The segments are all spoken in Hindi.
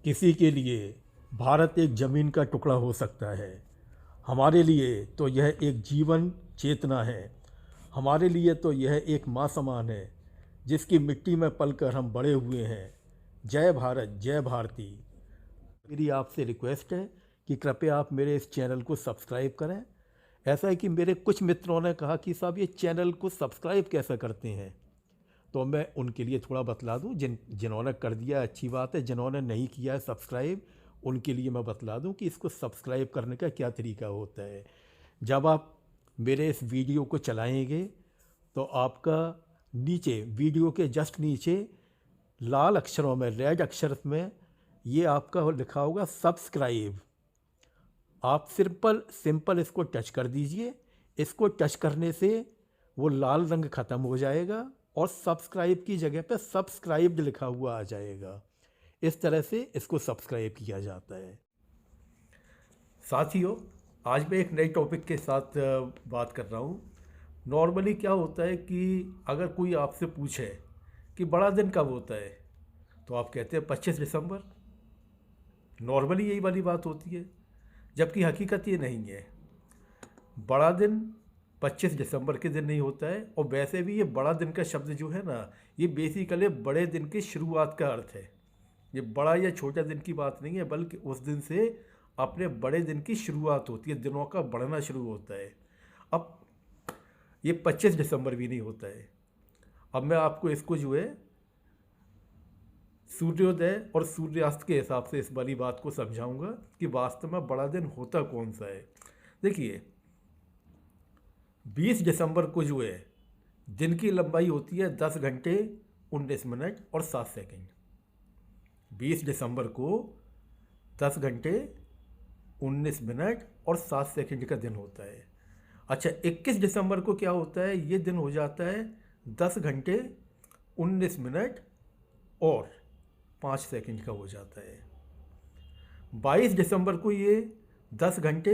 किसी के लिए भारत एक ज़मीन का टुकड़ा हो सकता है, हमारे लिए तो यह एक जीवन चेतना है। हमारे लिए तो यह एक माँ समान है, जिसकी मिट्टी में पलकर हम बड़े हुए हैं। जय भारत, जय भारती। मेरी आपसे रिक्वेस्ट है कि कृपया आप मेरे इस चैनल को सब्सक्राइब करें। ऐसा है कि मेरे कुछ मित्रों ने कहा कि साहब ये चैनल को सब्सक्राइब कैसे करते हैं, तो मैं उनके लिए थोड़ा बतला दूं। जिन्होंने कर दिया अच्छी बात है, जिन्होंने नहीं किया है सब्सक्राइब, उनके लिए मैं बतला दूं कि इसको सब्सक्राइब करने का क्या तरीका होता है। जब आप मेरे इस वीडियो को चलाएंगे तो आपका नीचे, वीडियो के जस्ट नीचे लाल अक्षरों में, रेड अक्षर में ये आपका लिखा होगा सब्सक्राइब। आप सिंपल सिंपल इसको टच कर दीजिए। इसको टच करने से वो लाल रंग ख़त्म हो जाएगा और सब्सक्राइब की जगह पे सब्सक्राइब्ड लिखा हुआ आ जाएगा। इस तरह से इसको सब्सक्राइब किया जाता है। साथियों, आज मैं एक नए टॉपिक के साथ बात कर रहा हूँ। नॉर्मली क्या होता है कि अगर कोई आपसे पूछे कि बड़ा दिन कब होता है, तो आप कहते हैं 25 दिसंबर। नॉर्मली यही वाली बात होती है, जबकि हकीकत ये नहीं है। बड़ा दिन 25 दिसंबर के दिन नहीं होता है। और वैसे भी ये बड़ा दिन का शब्द जो है ना, ये बेसिकली बड़े दिन की शुरुआत का अर्थ है। ये बड़ा या छोटा दिन की बात नहीं है, बल्कि उस दिन से अपने बड़े दिन की शुरुआत होती है, दिनों का बढ़ना शुरू होता है। अब ये 25 दिसंबर भी नहीं होता है। अब मैं आपको इसको जो है सूर्योदय और सूर्यास्त के हिसाब से इस वाली बात को समझाऊंगा कि वास्तव में बड़ा दिन होता कौन सा है। देखिए, 20 दिसंबर को जो है दिन की लंबाई होती है 10 घंटे 19 मिनट और 7 सेकंड। 20 दिसंबर को 10 घंटे 19 मिनट और 7 सेकंड का दिन होता है। अच्छा, 21 दिसंबर को क्या होता है? ये दिन हो जाता है 10 घंटे 19 मिनट और 5 सेकंड का हो जाता है। 22 दिसंबर को ये 10 घंटे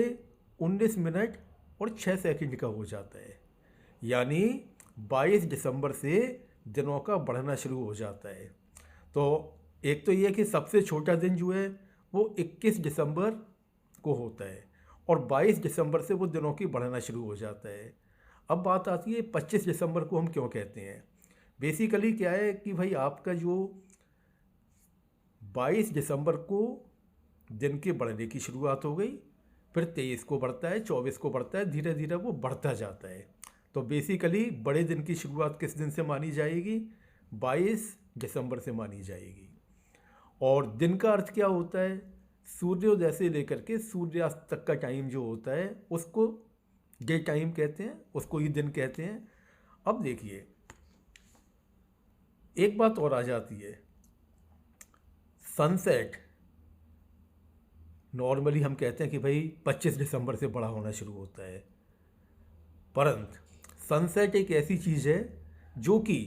19 मिनट और 6 सेकंड का हो जाता है। यानी 22 दिसंबर से दिनों का बढ़ना शुरू हो जाता है। तो एक तो ये कि सबसे छोटा दिन जो है वो 21 दिसंबर को होता है और 22 दिसंबर से वो दिनों की बढ़ना शुरू हो जाता है। अब बात आती है 25 दिसंबर को हम क्यों कहते हैं। बेसिकली क्या है कि भाई आपका जो 22 दिसंबर को दिन के बढ़ने की शुरुआत हो गई, फिर 23 को बढ़ता है, 24 को बढ़ता है, धीरे धीरे वो बढ़ता जाता है। तो बेसिकली बड़े दिन की शुरुआत किस दिन से मानी जाएगी? 22 दिसंबर से मानी जाएगी। और दिन का अर्थ क्या होता है? सूर्योदय से लेकर के सूर्यास्त तक का टाइम जो होता है उसको डे टाइम कहते हैं, उसको ही दिन कहते हैं। अब देखिए, एक बात और आ जाती है, सनसेट। नॉर्मली हम कहते हैं कि भाई 25 दिसंबर से बड़ा होना शुरू होता है, परंतु सनसेट एक ऐसी चीज़ है जो कि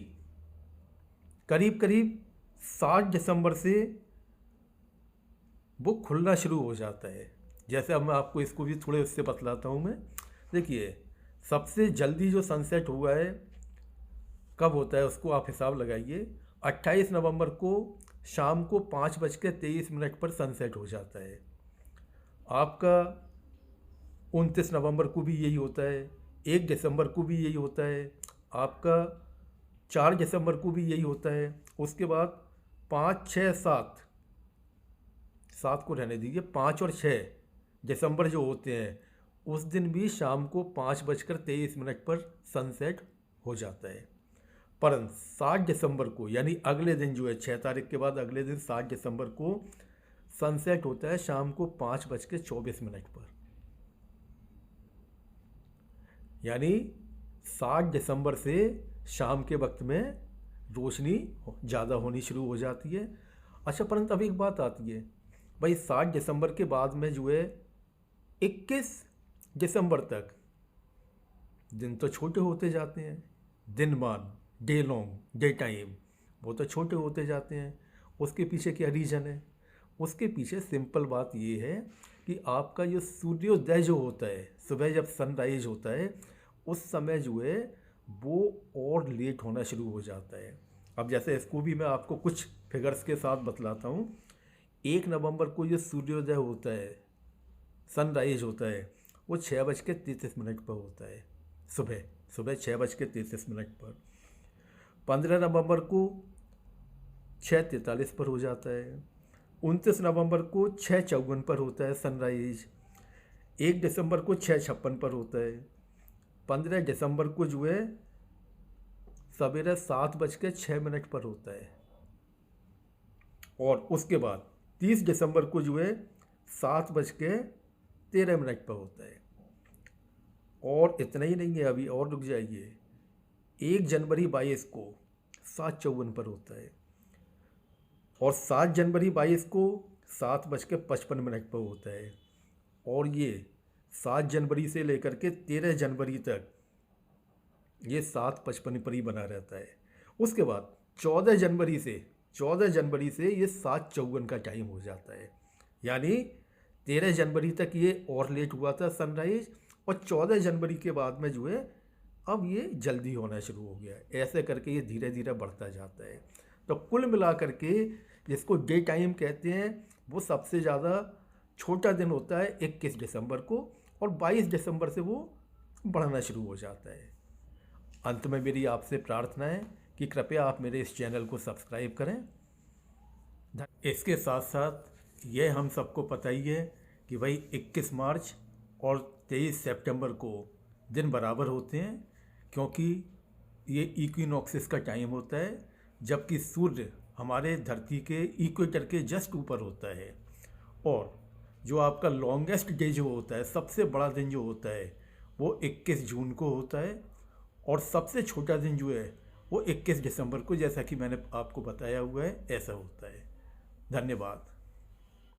करीब करीब 60 दिसंबर से वो खुलना शुरू हो जाता है। जैसे अब मैं आपको इसको भी थोड़े उससे बतलाता हूँ मैं। देखिए, सबसे जल्दी जो सनसेट हुआ है कब होता है उसको आप हिसाब लगाइए। 28 नवंबर को शाम को 5:23 पर सनसेट हो जाता है। आपका 29 नवंबर को भी यही होता है, 1 दिसंबर को भी यही होता है, आपका 4 दिसंबर को भी यही होता है। उसके बाद 5, 6, 7, 7 को रहने दीजिए, 5 और 6 दिसंबर जो होते हैं उस दिन भी शाम को 5:23 पर सनसेट हो जाता है। परंतु 7 दिसंबर को, यानी अगले दिन जो है 6 तारीख के बाद अगले दिन 7 दिसंबर को सनसेट होता है शाम को 5:24 पर। यानी 7 दिसंबर से शाम के वक्त में रोशनी ज़्यादा होनी शुरू हो जाती है। अच्छा, परंतु अब एक बात आती है, भाई 7 दिसंबर के बाद में जो है 21 दिसंबर तक दिन तो छोटे होते जाते हैं। दिनमान, डे लॉन्ग, डे टाइम, वो तो छोटे होते जाते हैं। उसके पीछे क्या रीज़न है? उसके पीछे सिंपल बात ये है कि आपका जो सूर्योदय जो होता है, सुबह जब सनराइज होता है, उस समय जो है वो और लेट होना शुरू हो जाता है। अब जैसे इसको भी मैं आपको कुछ फिगर्स के साथ बतलाता हूँ। 1 नवंबर को जो सूर्योदय होता है, सनराइज होता है, वो 6:33 पर होता है, सुबह सुबह 6:33 पर। 15 नवंबर को 6:43 पर हो जाता है। 29 नवंबर को 6:54 पर होता है सनराइज। 1 दिसंबर को 6:56 पर होता है। 15 दिसंबर को जो है सवेरे 7:06 पर होता है। और उसके बाद 30 दिसंबर को जो है 7:13 पर होता है। और इतना ही नहीं है, अभी और रुक जाइए, 1 जनवरी 22 को 7:54 पर होता है। और 7 जनवरी 22 को 7:55 पर होता है। और ये 7 जनवरी से लेकर के 13 जनवरी तक ये 7:55 पर ही बना रहता है। उसके बाद 14 जनवरी से ये 7:54 का टाइम हो जाता है। यानी 13 जनवरी तक ये और लेट हुआ था सनराइज, और 14 जनवरी के बाद में जो है अब ये जल्दी होना शुरू हो गया है। ऐसे करके ये धीरे धीरे बढ़ता जाता है। तो कुल मिला करके जिसको डे टाइम कहते हैं, वो सबसे ज़्यादा छोटा दिन होता है 21 दिसंबर को, और 22 दिसंबर से वो बढ़ना शुरू हो जाता है। अंत में मेरी आपसे प्रार्थना है कि कृपया आप मेरे इस चैनल को सब्सक्राइब करें। इसके साथ साथ ये हम सबको पता ही है कि भाई 21 मार्च और 23 सितंबर को दिन बराबर होते हैं, क्योंकि ये इक्विनॉक्सिस का टाइम होता है, जबकि सूर्य हमारे धरती के इक्वेटर के जस्ट ऊपर होता है। और जो आपका लॉन्गेस्ट डे जो होता है, सबसे बड़ा दिन जो होता है, वो 21 जून को होता है। और सबसे छोटा दिन जो है वो 21 दिसंबर को, जैसा कि मैंने आपको बताया हुआ है, ऐसा होता है। धन्यवाद।